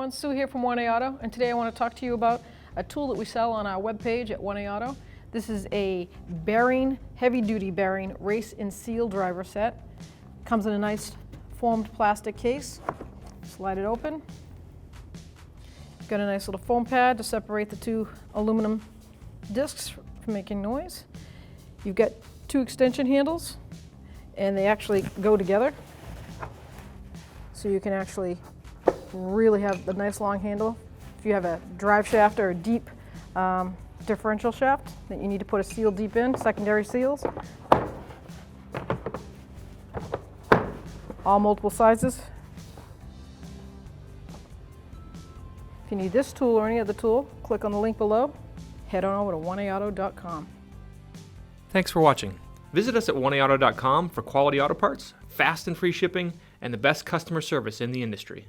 everyone, Sue here from 1A Auto, and today I want to talk to you about a tool that we sell on our webpage at 1A Auto. This is a bearing, heavy-duty bearing race and seal driver set. Comes in a nice formed plastic case. Slide it open. Got a nice little foam pad to separate the two aluminum discs from making noise. You've got two extension handles, and they actually go together. So you can actually really have the nice long handle. If you have a drive shaft or a deep differential shaft that you need to put a seal deep in, secondary seals. All multiple sizes. If you need this tool or any other tool, click on the link below. Head on over to 1aauto.com. Thanks for watching. Visit us at 1aauto.com for quality auto parts, fast and free shipping, and the best customer service in the industry.